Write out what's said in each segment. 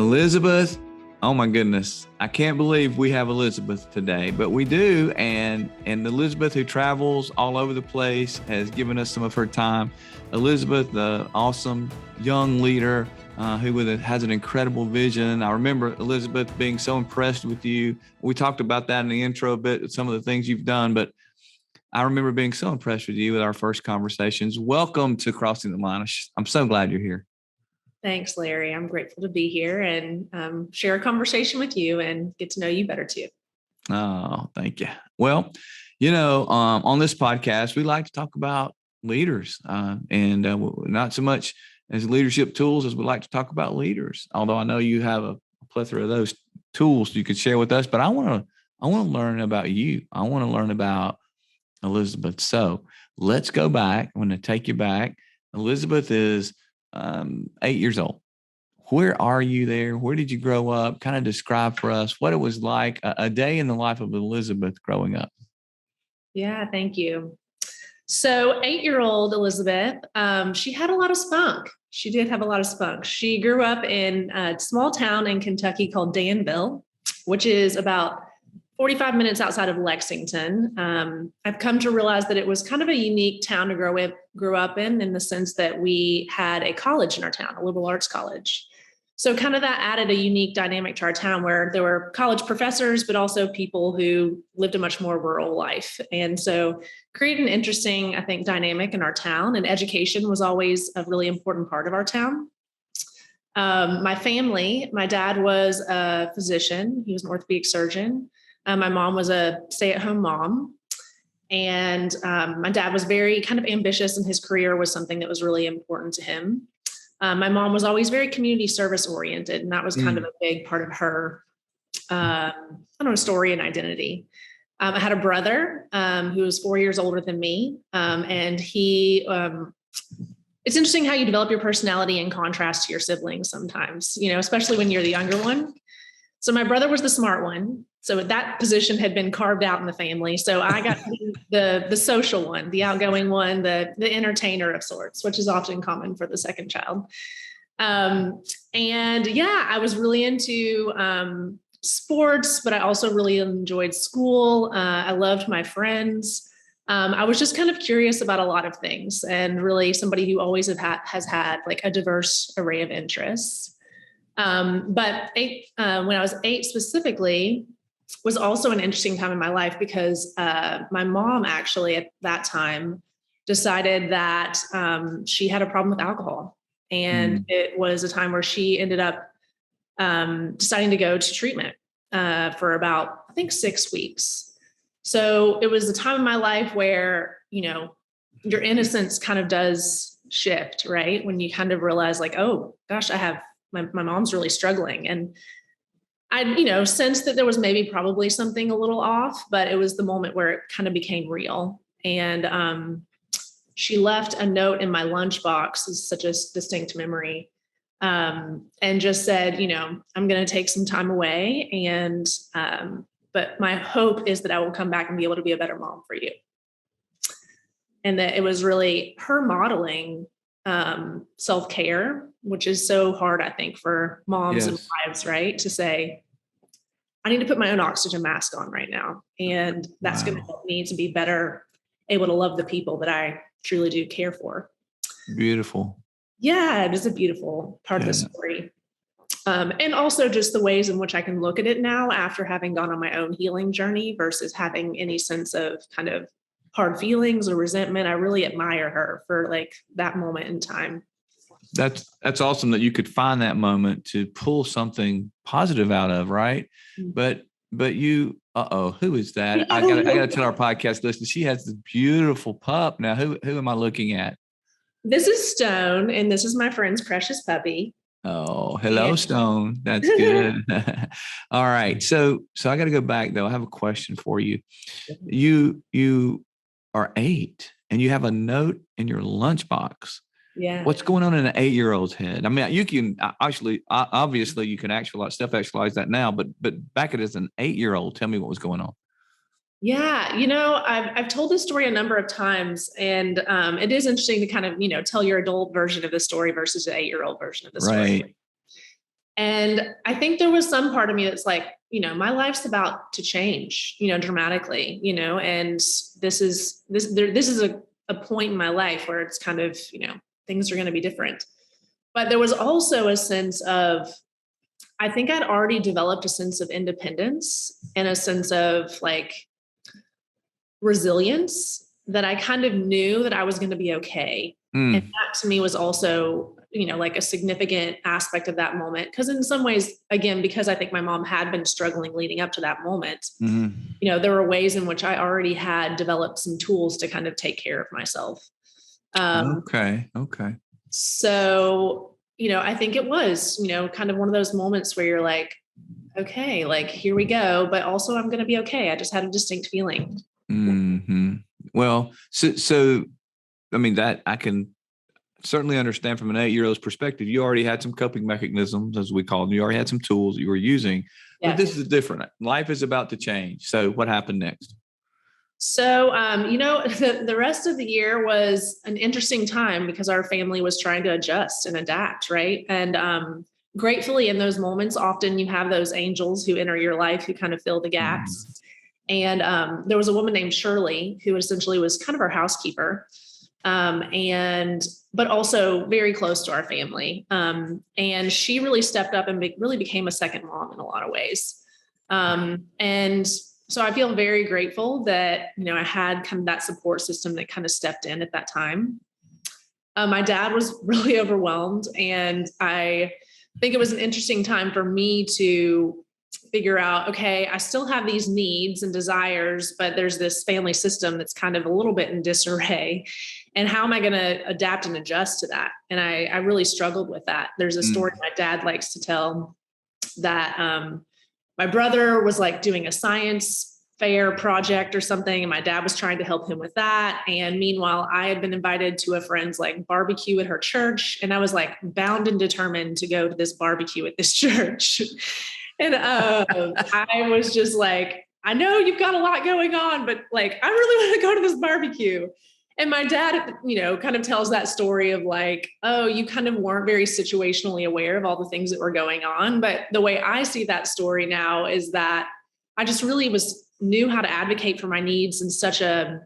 Elizabeth, oh my goodness. I can't believe we have Elizabeth today, but we do. And Elizabeth, who travels all over the place, has given us some of her time. Elizabeth, the awesome young leader who has an incredible vision. I remember, Elizabeth, being so impressed with you. We talked about that in the intro a bit, some of the things you've done, but I remember being so impressed with you with our first conversations. Welcome to Crossing the Line. I'm so glad you're here. Thanks, Larry. I'm grateful to be here and share a conversation with you and get to know you better too. Oh, thank you. Well, on this podcast, we like to talk about leaders and not so much as leadership tools as we like to talk about leaders. Although I know you have a plethora of those tools you could share with us, but I want to learn about you. I want to learn about Elizabeth. So let's go back. I'm going to take you back. Elizabeth is 8 years old. Where are you there? Where did you grow up? Kind of describe for us what it was like a day in the life of Elizabeth growing up. Yeah, thank you. So 8-year-old Elizabeth, she had a lot of spunk. She did have a lot of spunk. She grew up in a small town in Kentucky called Danville, which is about 45 minutes outside of Lexington. I've come to realize that it was kind of a unique town to grow up in the sense that we had a college in our town, a liberal arts college. So kind of that added a unique dynamic to our town where there were college professors, but also people who lived a much more rural life. And so created an interesting, I think, dynamic in our town, and education was always a really important part of our town. My family, my dad was a physician. He was an orthopedic surgeon. My mom was a stay-at-home mom. And my dad was very kind of ambitious, and his career was something that was really important to him. My mom was always very community service oriented, and that was kind of a big part of her, story and identity. I had a brother who was 4 years older than me. And he, it's interesting how you develop your personality in contrast to your siblings sometimes, especially when you're the younger one. So my brother was the smart one. So that position had been carved out in the family. So I got the social one, the outgoing one, the entertainer of sorts, which is often common for the second child. I was really into sports, but I also really enjoyed school. I loved my friends. I was just kind of curious about a lot of things, and really somebody who always has had like a diverse array of interests. But when I was 8 specifically, was also an interesting time in my life because my mom actually at that time decided that she had a problem with alcohol. And it was a time where she ended up deciding to go to treatment for about, I think, 6 weeks. So it was a time in my life where, your innocence kind of does shift, right? When you kind of realize like, oh gosh, my mom's really struggling. And I, sensed that there was maybe probably something a little off, but it was the moment where it kind of became real. And she left a note in my lunchbox, is such a distinct memory, and just said, I'm going to take some time away. And, but my hope is that I will come back and be able to be a better mom for you. And that it was really her modeling self-care, which is so hard, I think, for moms and wives, right? To say, I need to put my own oxygen mask on right now. And that's going to help me to be better able to love the people that I truly do care for. Beautiful. Yeah, it is a beautiful part of the story. And also just the ways in which I can look at it now after having gone on my own healing journey versus having any sense of kind of hard feelings or resentment. I really admire her for like that moment in time. That's awesome that you could find that moment to pull something positive out of, right? Mm-hmm. But you, who is that? I gotta tell our podcast listeners, she has this beautiful pup. Now, who am I looking at? This is Stone, and this is my friend's precious puppy. Oh, hello, Stone. That's good. All right. So I got to go back though. I have a question for you. You are 8 and you have a note in your lunchbox. Yeah. What's going on in an 8-year-old's head? I mean, you can obviously you can actualize that now, but back as an 8-year-old, tell me what was going on. Yeah. I've told this story a number of times, and it is interesting to kind of, tell your adult version of the story versus an 8-year-old version of the story. Right. And I think there was some part of me that's like, my life's about to change, dramatically, and this is a point in my life where it's kind of, things are going to be different. But there was also a sense of, I think I'd already developed a sense of independence and a sense of like resilience that I kind of knew that I was going to be okay. And that to me was also, like a significant aspect of that moment. Because in some ways, again, because I think my mom had been struggling leading up to that moment, there were ways in which I already had developed some tools to kind of take care of myself. Okay. So, I think it was, kind of one of those moments where you're like, okay, like here we go, but also I'm going to be okay. I just had a distinct feeling. Mm-hmm. Well, so, I mean, that I can certainly understand from an 8-year-old's perspective. You already had some coping mechanisms, as we call them. You already had some tools you were using, but this is different. Life is about to change. So what happened next? So, the rest of the year was an interesting time because our family was trying to adjust and adapt, right? And gratefully, in those moments, often you have those angels who enter your life who kind of fill the gaps. And there was a woman named Shirley who essentially was kind of our housekeeper, but also very close to our family. And she really stepped up and really became a second mom in a lot of ways. And so I feel very grateful that, I had kind of that support system that kind of stepped in at that time. My dad was really overwhelmed, and I think it was an interesting time for me to figure out, okay, I still have these needs and desires, but there's this family system that's kind of a little bit in disarray. And how am I going to adapt and adjust to that? And I really struggled with that. There's a story my dad likes to tell that my brother was like doing a science fair project or something, and my dad was trying to help him with that. And meanwhile, I had been invited to a friend's like barbecue at her church, and I was like bound and determined to go to this barbecue at this church. And I was just like, I know you've got a lot going on, but like, I really want to go to this barbecue. And my dad, kind of tells that story of like, oh, you kind of weren't very situationally aware of all the things that were going on. But the way I see that story now is that I just really knew how to advocate for my needs in such a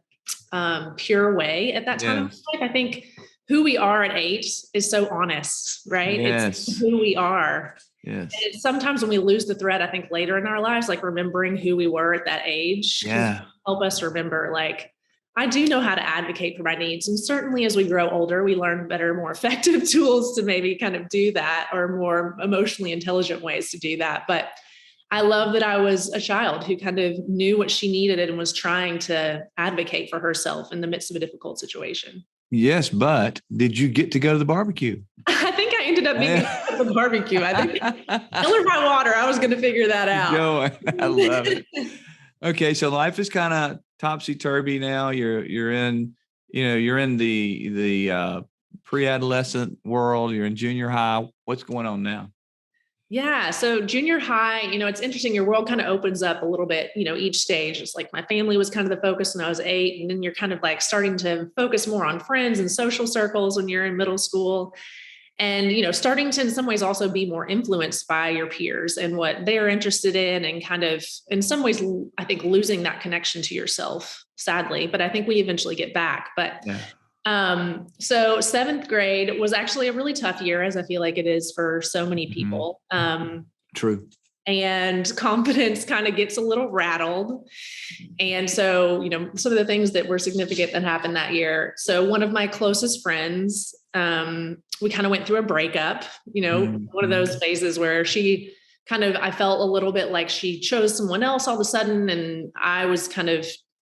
pure way at that time. Yeah. I think who we are at 8 is so honest, right? Yes. It's who we are. Yes. And sometimes when we lose the thread, I think later in our lives, like remembering who we were at that age, help us remember, like, I do know how to advocate for my needs. And certainly as we grow older, we learn better, more effective tools to maybe kind of do that, or more emotionally intelligent ways to do that. But I love that I was a child who kind of knew what she needed and was trying to advocate for herself in the midst of a difficult situation. Yes, but did you get to go to the barbecue? I think I ended up being at the barbecue. I think color by water. I was going to figure that out. I love it. Okay, so life is kind of topsy-turvy now. You're in the pre-adolescent world. You're in junior high. What's going on now? Yeah. So junior high, it's interesting. Your world kind of opens up a little bit, each stage. It's like my family was kind of the focus when I was 8. And then you're kind of like starting to focus more on friends and social circles when you're in middle school. And, starting to in some ways also be more influenced by your peers and what they're interested in, and kind of in some ways, I think losing that connection to yourself, sadly, but I think we eventually get back. But so 7th grade was actually a really tough year, as I feel like it is for so many people. True. And confidence kind of gets a little rattled. And so, some of the things that were significant that happened that year. So one of my closest friends, we kind of went through a breakup, one of those phases where I felt a little bit like she chose someone else all of a sudden, and I was kind of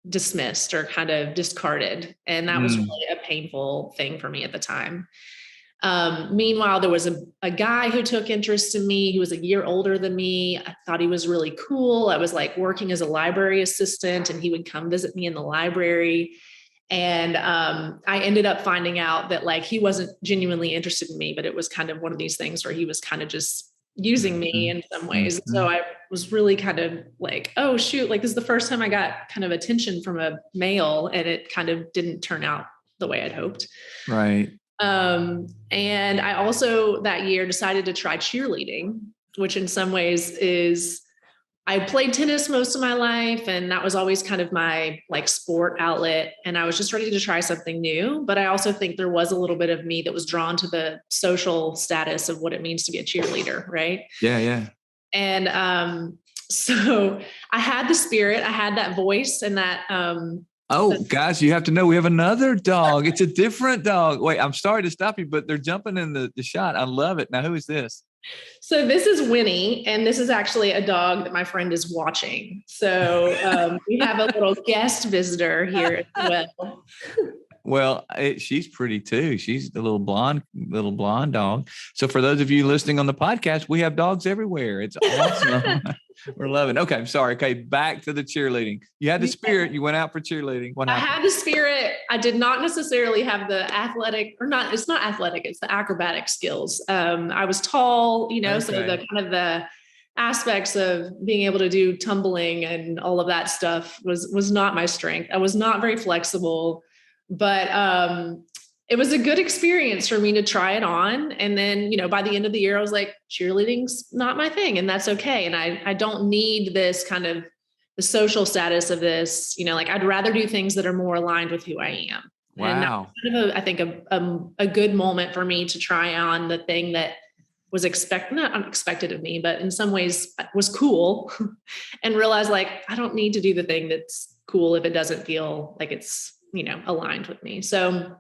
dismissed or kind of discarded. And that was really a painful thing for me at the time. Meanwhile, there was a guy who took interest in me. He was a year older than me. I thought he was really cool. I was like working as a library assistant, and he would come visit me in the library. And I ended up finding out that like he wasn't genuinely interested in me, but it was kind of one of these things where he was kind of just using me in some ways. So I was really kind of like, oh shoot, like this is the first time I got kind of attention from a male, and it kind of didn't turn out the way I'd hoped. Right. And I also that year decided to try cheerleading, which in some ways is, I played tennis most of my life, and that was always kind of my like sport outlet. And I was just ready to try something new. But I also think there was a little bit of me that was drawn to the social status of what it means to be a cheerleader. Right. Yeah. Yeah. And so I had the spirit, I had that voice and that. Oh, guys, you have to know we have another dog. It's a different dog. Wait, I'm sorry to stop you, but they're jumping in the shot. I love it. Now, who is this? So this is Winnie, and this is actually a dog that my friend is watching. So we have a little guest visitor here as well. Well, she's pretty too. She's the little blonde dog. So for those of you listening on the podcast, we have dogs everywhere. It's awesome. We're loving. Okay, I'm sorry. Okay, back to the cheerleading. You had the spirit. You went out for cheerleading. What happened? I had the spirit. I did not necessarily have the athletic, or not. It's not athletic. It's the acrobatic skills. I was tall, so the kind of the aspects of being able to do tumbling and all of that stuff was not my strength. I was not very flexible. But it was a good experience for me to try it on. And then, by the end of the year, I was like, cheerleading's not my thing, and that's okay. And I don't need this kind of the social status of this, like I'd rather do things that are more aligned with who I am. Wow. And that was kind of I think a good moment for me to try on the thing that was not unexpected of me, but in some ways was cool, and realize like, I don't need to do the thing that's cool if it doesn't feel like it's, aligned with me. So,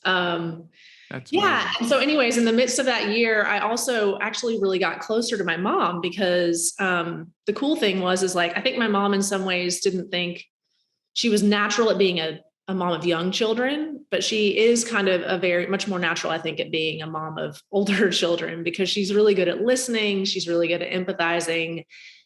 yeah. And so anyways, in the midst of that year, I also actually really got closer to my mom because, the cool thing is like, I think my mom in some ways didn't think she was natural at being a mom of young children, but she is kind of a very much more natural, I think, at being a mom of older children, because she's really good at listening. She's really good at empathizing.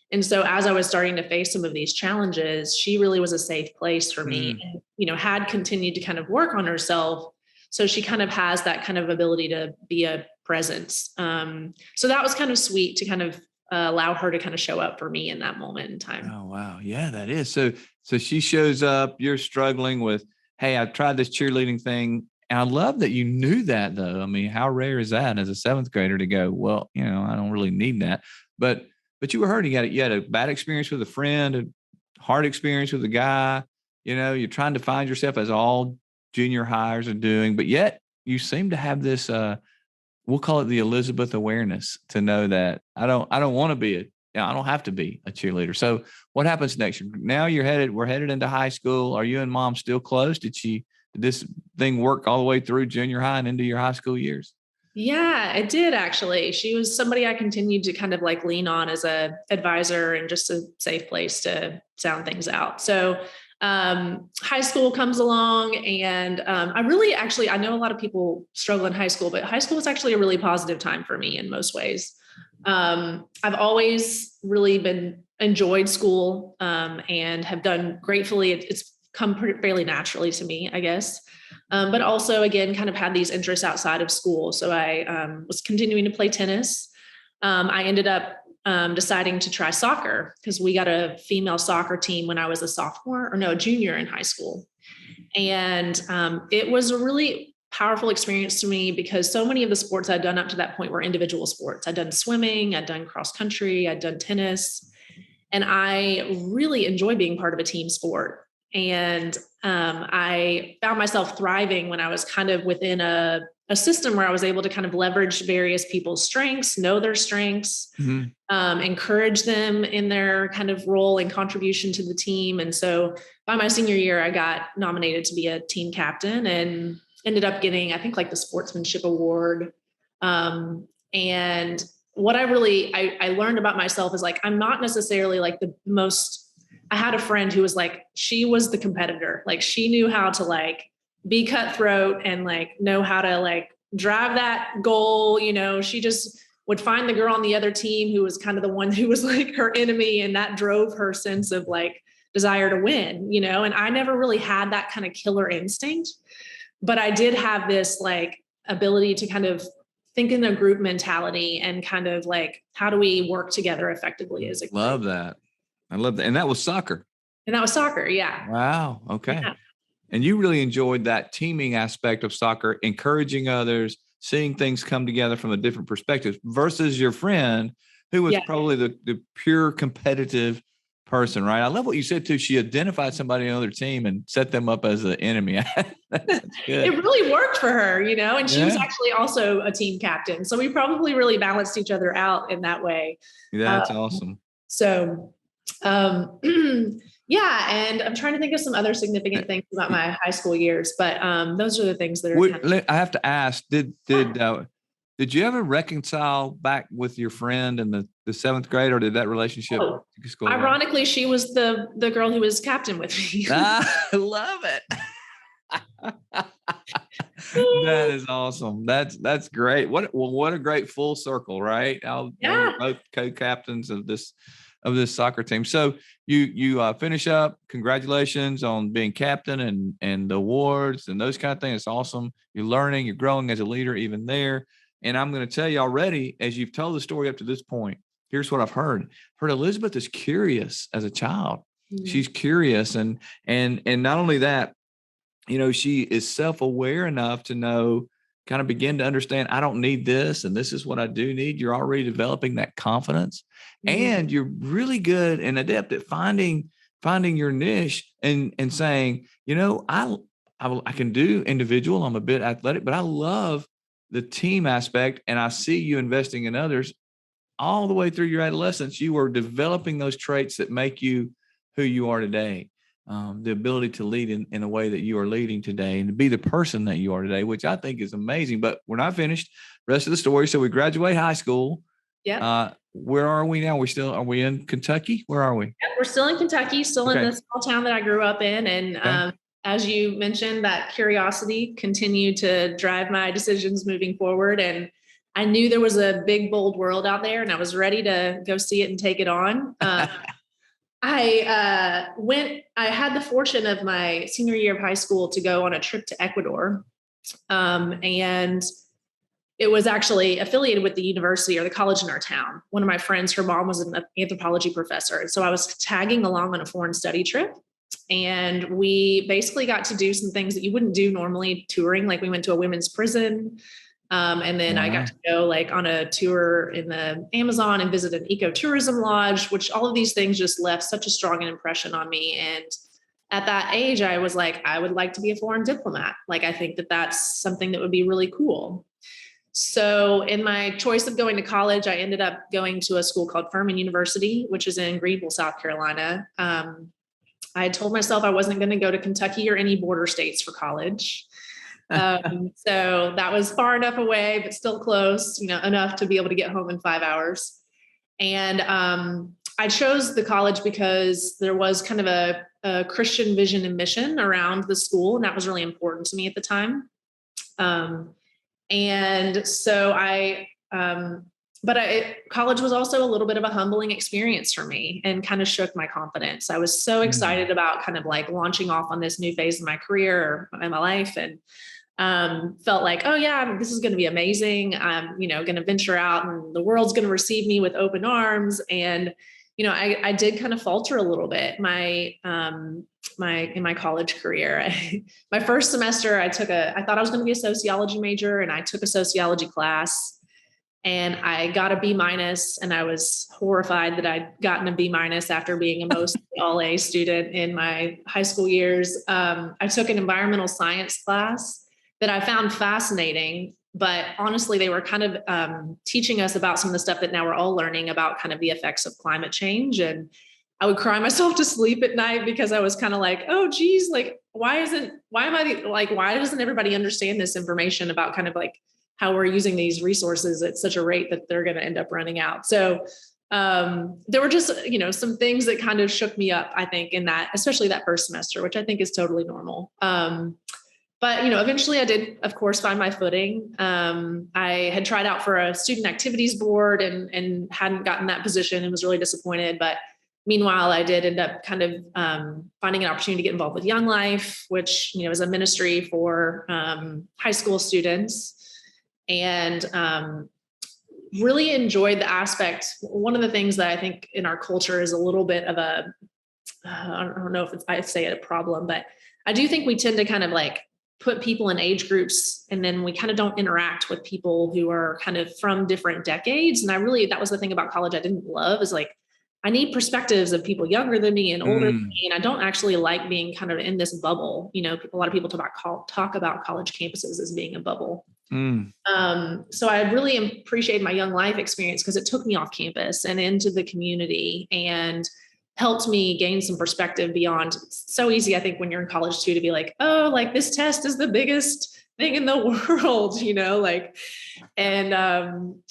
And so as I was starting to face some of these challenges, she really was a safe place for me, and, had continued to kind of work on herself. So she kind of has that kind of ability to be a presence. So that was kind of sweet to kind of allow her to kind of show up for me in that moment in time. Oh, wow. Yeah, that is. So she shows up, you're struggling with, hey, I've tried this cheerleading thing. And I love that you knew that, though. I mean, how rare is that as a seventh grader to go, well, I don't really need that. But you were hurting. You had a bad experience with a friend, a hard experience with a guy. You're trying to find yourself, as all junior hires are doing, but yet you seem to have this, we'll call it the Elizabeth awareness, to know that I don't want to be I don't have to be a cheerleader. So what happens next? Now we're headed into high school. Are you and mom still close? Did this thing work all the way through junior high and into your high school years? Yeah, it did actually. She was somebody I continued to kind of like lean on as a advisor and just a safe place to sound things out. So high school comes along, and I know a lot of people struggle in high school, but high school was actually a really positive time for me in most ways. I've always really enjoyed school, and have done gratefully. It's come fairly naturally to me, I guess. But also, again, kind of had these interests outside of school. So I was continuing to play tennis. I ended up deciding to try soccer because we got a female soccer team when I was a junior in high school. And it was a really powerful experience to me because so many of the sports I'd done up to that point were individual sports. I'd done swimming, I'd done cross country, I'd done tennis, and I really enjoy being part of a team sport. And I found myself thriving when I was kind of within a system where I was able to kind of leverage various people's strengths, know their strengths, encourage them in their kind of role and contribution to the team. And so by my senior year, I got nominated to be a team captain and ended up getting, I think, like the sportsmanship award. And what I learned about myself is like, I'm not necessarily like the most. I had a friend who was like, she was the competitor. Like she knew how to like be cutthroat and like know how to like drive that goal. She just would find the girl on the other team who was kind of the one who was like her enemy. And that drove her sense of like desire to win, and I never really had that kind of killer instinct, but I did have this like ability to kind of think in a group mentality and kind of like, how do we work together effectively as a group? Love that. I love that. And that was soccer. And that was soccer. Yeah. Wow. Okay. Yeah. And you really enjoyed that teaming aspect of soccer, encouraging others, seeing things come together from a different perspective versus your friend who was Yeah. probably the pure competitive person, right? I love what you said too. She identified somebody on the other team and set them up as the enemy. That's It good. really worked for her, and she was Yeah. actually also a team captain. So we probably really balanced each other out in that way. Uh, That's awesome. so, um, yeah. And I'm trying to think of some other significant things about my high school years, but those are the things that are kind of. I have to ask, did you ever reconcile back with your friend in the seventh grade, or did that relationship Oh, just go away? ironically, she was the girl who was captain with me. I love it. That is awesome. That's great. What a great full circle, right? Now you're Yeah. both co-captains of this soccer team. So you finish up. Congratulations on being captain and the awards and those kind of things. It's awesome. You're learning. You're growing as a leader even there. And I'm going to tell you already, as you've told the story up to this point, here's what I've heard. Heard Elizabeth is curious as a child. Mm. She's curious, and not only that, she is self-aware enough to know, kind of begin to understand, I don't need this, and this is what I do need. You're already developing that confidence, Mm. and you're really good and adept at finding your niche and saying, I can do individual. I'm a bit athletic, but I love the team aspect, and I see you investing in others all the way through your adolescence. You were developing those traits that make you who you are today. The ability to lead in a way that you are leading today and to be the person that you are today, which I think is amazing. But we're not finished. Rest of the story. So we graduate high school. Yep. Where are we now? Are we in Kentucky? Where are we? We're still in Kentucky, still in Okay. the small town that I grew up in. And Okay. as you mentioned, that curiosity continued to drive my decisions moving forward. And I knew there was a big, bold world out there, and I was ready to go see it and take it on. I had the fortune of my senior year of high school to go on a trip to Ecuador. And it was actually affiliated with the university or the college in our town. One of my friends, her mom was an anthropology professor. And so I was tagging along on a foreign study trip. And we basically got to do some things that you wouldn't do normally touring. Like we went to a women's prison. And then I got to go on a tour in the Amazon and visit an ecotourism lodge, which all of these things just left such a strong impression on me. And at that age, I was like, I would like to be a foreign diplomat. I think that that's something that would be really cool. So in my choice of going to college, I ended up going to a school called Furman University, which is in Greenville, South Carolina. I had told myself I wasn't going to go to Kentucky or any border states for college. So that was far enough away, but still close, enough to be able to get home in 5 hours. And I chose the college because there was kind of a Christian vision and mission around the school, and that was really important to me at the time. And so college was also a little bit of a humbling experience for me and kind of shook my confidence. I was so excited about kind of launching off on this new phase in my career or in my life, and felt like, oh yeah, this is going to be amazing. I'm, going to venture out and the world's going to receive me with open arms. And, I did kind of falter a little bit in my college career. My first semester, I thought I was going to be a sociology major, and I took a sociology class, and I got a B-, and I was horrified that I'd gotten a B- after being a mostly all A student in my high school years. I took an environmental science class that I found fascinating, but honestly, they were kind of teaching us about some of the stuff that now we're all learning about, kind of the effects of climate change. And I would cry myself to sleep at night because I was kind of like, oh geez, why doesn't everybody understand this information about kind of how we're using these resources at such a rate that they're going to end up running out. So there were just, some things that kind of shook me up, I think, in that, especially that first semester, which I think is totally normal. But, eventually I did, of course, find my footing. I had tried out for a student activities board and hadn't gotten that position and was really disappointed. But meanwhile, I did end up kind of finding an opportunity to get involved with Young Life, which, is a ministry for high school students. And really enjoyed the aspect. One of the things that I think in our culture is a little bit of I don't know if I say it a problem, but I do think we tend to kind of like put people in age groups, and then we kind of don't interact with people who are kind of from different decades. And that was the thing about college I didn't love, is like, I need perspectives of people younger than me and older than me. And I don't actually like being kind of in this bubble. A lot of people talk about college campuses as being a bubble. So I really appreciate my young life experience, because it took me off campus and into the community and helped me gain some perspective beyond. It's so easy, I think, when you're in college too, to be like, oh, like this test is the biggest thing in the world,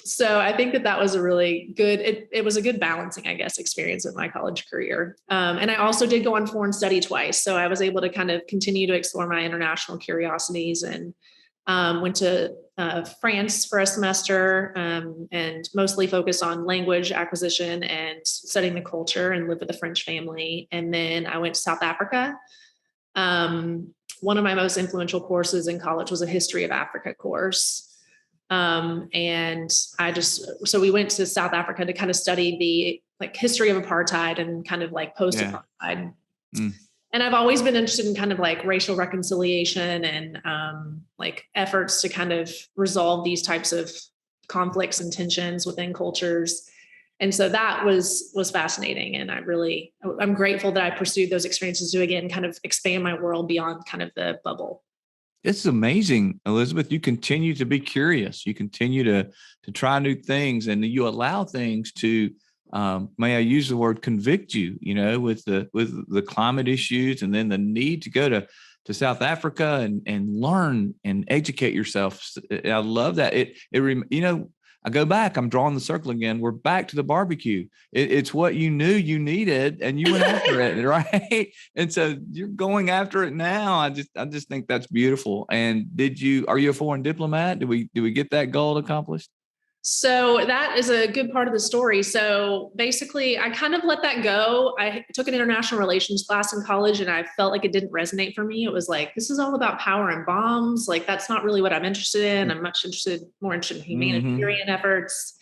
so I think that was a really good, it was a good balancing, I guess, experience of my college career. And I also did go on foreign study twice. So I was able to kind of continue to explore my international curiosities, and went to France for a semester, and mostly focused on language acquisition and studying the culture, and lived with a French family. And then I went to South Africa. One of my most influential courses in college was a history of Africa course. And so we went to South Africa to kind of study the history of apartheid and kind of like post-apartheid. Yeah. And I've always been interested in kind of like racial reconciliation and like efforts to kind of resolve these types of conflicts and tensions within cultures. And so that was fascinating. And I'm grateful that I pursued those experiences to, again, kind of expand my world beyond kind of the bubble. It's amazing, Elizabeth. You continue to be curious. You continue to try new things, and you allow things to, may I use the word, convict you, with the climate issues, and then the need to go to South Africa and learn and educate yourself. I love that. I go back, I'm drawing the circle again. We're back to the barbecue. It's what you knew you needed, and you went after it, right? And so you're going after it now. I just think that's beautiful. And are you a foreign diplomat? Do we get that goal accomplished? So that is a good part of the story. So basically, I kind of let that go. I took an international relations class in college, and I felt like it didn't resonate for me. It was like, this is all about power and bombs. Like, that's not really what I'm interested in. I'm more interested in humanitarian efforts.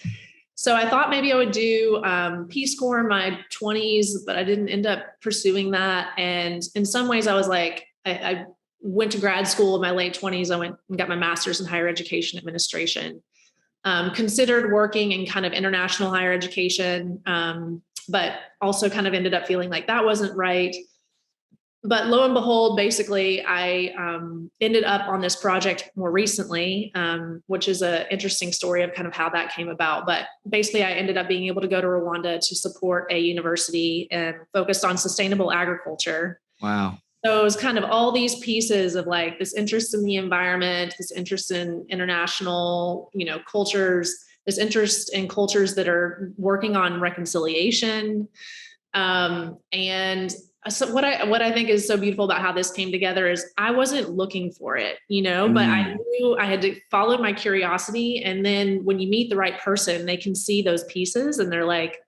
So I thought maybe I would do Peace Corps in my 20s, but I didn't end up pursuing that. And in some ways, I was like, I went to grad school in my late 20s. I went and got my master's in higher education administration. Considered working in kind of international higher education, but also kind of ended up feeling like that wasn't right. But lo and behold, basically, I ended up on this project more recently, which is an interesting story of kind of how that came about. But basically, I ended up being able to go to Rwanda to support a university and focused on sustainable agriculture. Wow. So it was kind of all these pieces of like this interest in the environment, this interest in international, cultures, this interest in cultures that are working on reconciliation. And so what I think is so beautiful about how this came together is I wasn't looking for it, but I knew I had to follow my curiosity. And then when you meet the right person, they can see those pieces, and they're like,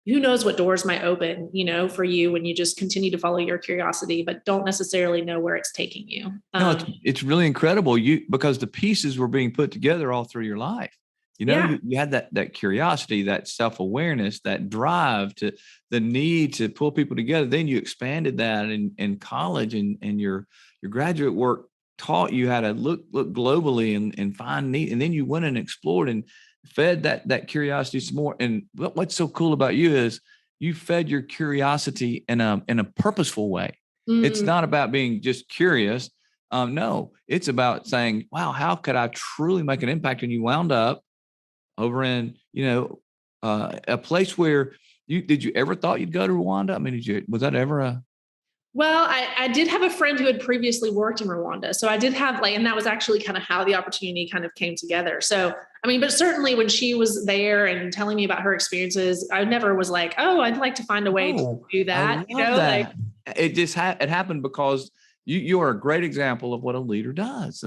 who knows what doors might open, for you when you just continue to follow your curiosity, but don't necessarily know where it's taking you. No, it's really incredible. Because the pieces were being put together all through your life. You had that curiosity, that self-awareness, that drive, to the need to pull people together. Then you expanded that in college, and your graduate work taught you how to look globally and find need. And then you went and explored and fed that curiosity some more. And what's so cool about you is you fed your curiosity in a purposeful way. It's not about being just curious. No, it's about saying, wow, how could I truly make an impact? And you wound up over in, a place where did you ever thought you'd go to Rwanda? I mean, was that ever a... Well, I did have a friend who had previously worked in Rwanda. So I did have and that was actually kind of how the opportunity kind of came together. So, but certainly when she was there and telling me about her experiences, I never was like, oh, I'd like to find a way to do that. I love that. It just it happened because you are a great example of what a leader does.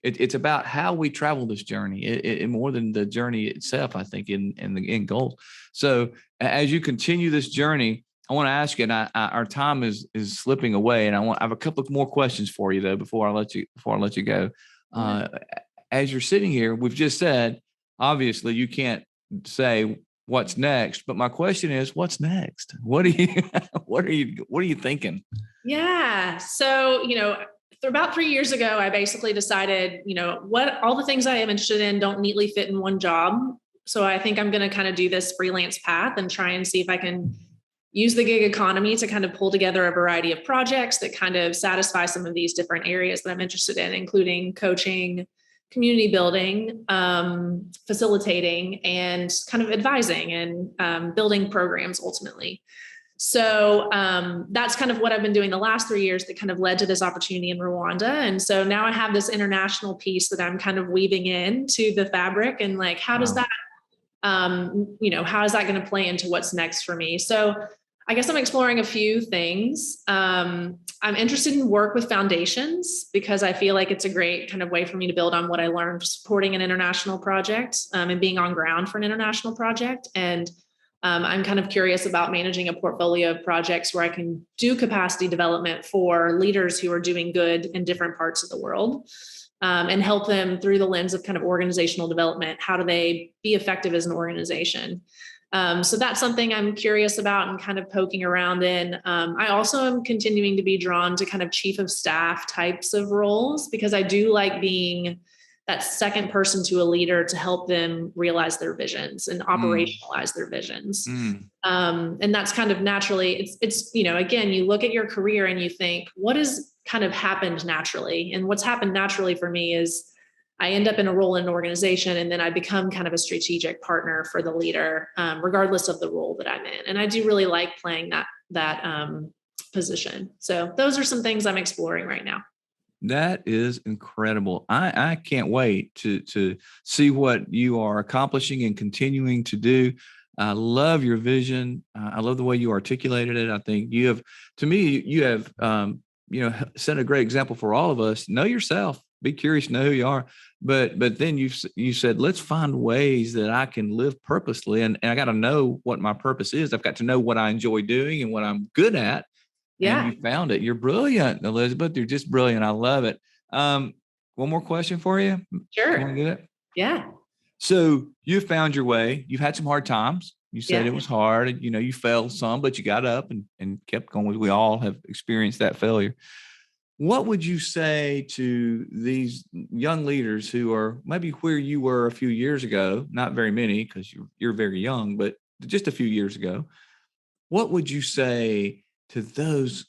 It's about how we travel this journey, it more than the journey itself, I think, in the end goal. So as you continue this journey, I want to ask you, and our time is slipping away, and I have a couple of more questions for you though before I let you go. As you're sitting here, we've just said, obviously, you can't say what's next. But my question is, what's next? What are you, what are you thinking? Yeah. So, about 3 years ago, I basically decided, what all the things I am interested in don't neatly fit in one job. So I think I'm going to kind of do this freelance path and try and see if I can use the gig economy to kind of pull together a variety of projects that kind of satisfy some of these different areas that I'm interested in, including coaching, community building, facilitating, and kind of advising and building programs ultimately. So that's kind of what I've been doing the last 3 years that kind of led to this opportunity in Rwanda. And so now I have this international piece that I'm kind of weaving into the fabric, and like, how does that, how is that going to play into what's next for me? So I guess I'm exploring a few things. I'm interested in work with foundations because I feel like it's a great kind of way for me to build on what I learned supporting an international project and being on ground for an international project. And I'm kind of curious about managing a portfolio of projects where I can do capacity development for leaders who are doing good in different parts of the world, and help them through the lens of kind of organizational development. How do they be effective as an organization? So that's something I'm curious about and kind of poking around in. I also am continuing to be drawn to kind of chief of staff types of roles because I do like being that second person to a leader to help them realize their visions and operationalize their visions. And that's kind of naturally, it's, again, you look at your career and you think, what has kind of happened naturally? And what's happened naturally for me is I end up in a role in an organization, and then I become kind of a strategic partner for the leader, regardless of the role that I'm in. And I do really like playing that position. So those are some things I'm exploring right now. That is incredible. I can't wait to see what you are accomplishing and continuing to do. I love your vision. I love the way you articulated it. I think you have set a great example for all of us. Know yourself, be curious, know who you are. But then you said, let's find ways that I can live purposely. And I got to know what my purpose is. I've got to know what I enjoy doing and what I'm good at. Yeah. And you found it. You're brilliant, Elizabeth. You're just brilliant. I love it. One more question for you. Sure. You want to get it? Yeah. So you found your way. You've had some hard times. You said it was hard. And, you failed some, but you got up and kept going. We all have experienced that failure. What would you say to these young leaders who are maybe where you were a few years ago? Not very many, because you're very young, but just a few years ago. What would you say to those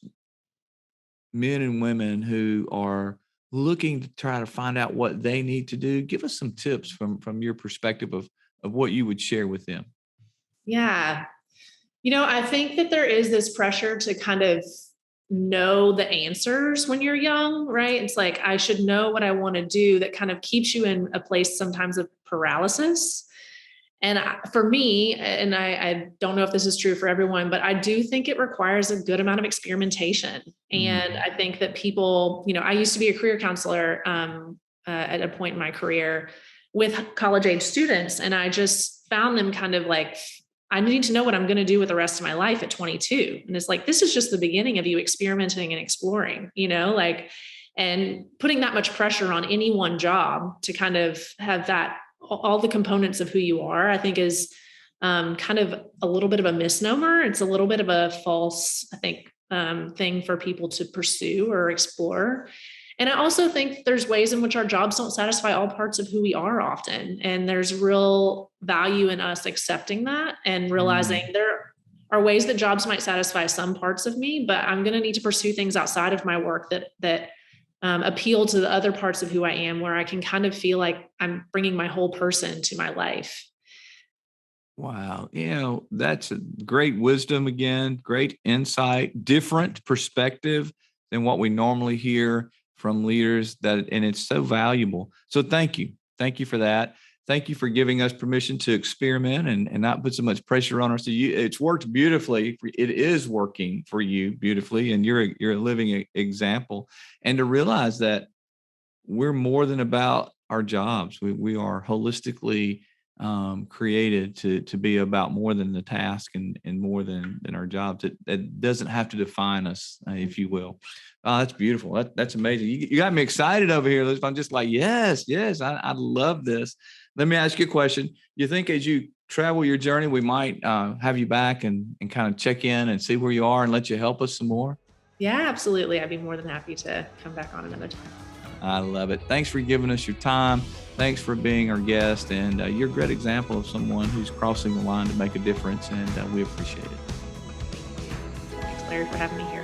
men and women who are looking to try to find out what they need to do? Give us some tips from your perspective of what you would share with them. Yeah. I think that there is this pressure to kind of know the answers when you're young, right? It's like, I should know what I want to do. That kind of keeps you in a place sometimes of paralysis. And for me, and I don't know if this is true for everyone, but I do think it requires a good amount of experimentation. And I think that people, I used to be a career counselor at a point in my career with college age students. And I just found them kind of like, I need to know what I'm going to do with the rest of my life at 22. And it's like, this is just the beginning of you experimenting and exploring, and putting that much pressure on any one job to kind of have that, all the components of who you are, I think is kind of a little bit of a misnomer. It's a little bit of a false, I think, thing for people to pursue or explore. And I also think there's ways in which our jobs don't satisfy all parts of who we are often. And there's real value in us accepting that and realizing there are ways that jobs might satisfy some parts of me, but I'm going to need to pursue things outside of my work that appeal to the other parts of who I am, where I can kind of feel like I'm bringing my whole person to my life. Wow. That's a great wisdom again, great insight, different perspective than what we normally hear from leaders, and it's so valuable. So thank you. Thank you for that. Thank you for giving us permission to experiment and not put so much pressure on us. It's worked beautifully. It is working for you beautifully, and you're a living example. And to realize that we're more than about our jobs. We are holistically created to be about more than the task and more than our jobs. It doesn't have to define us, if you will. That's beautiful. That's amazing. You got me excited over here, Liz. I'm just like, yes, I love this. Let me ask you a question. You think as you travel your journey, we might have you back and kind of check in and see where you are and let you help us some more. Yeah, absolutely. I'd be more than happy to come back on another time. I love it. Thanks for giving us your time. Thanks for being our guest. And you're a great example of someone who's crossing the line to make a difference. And we appreciate it. Thanks, Larry, for having me here.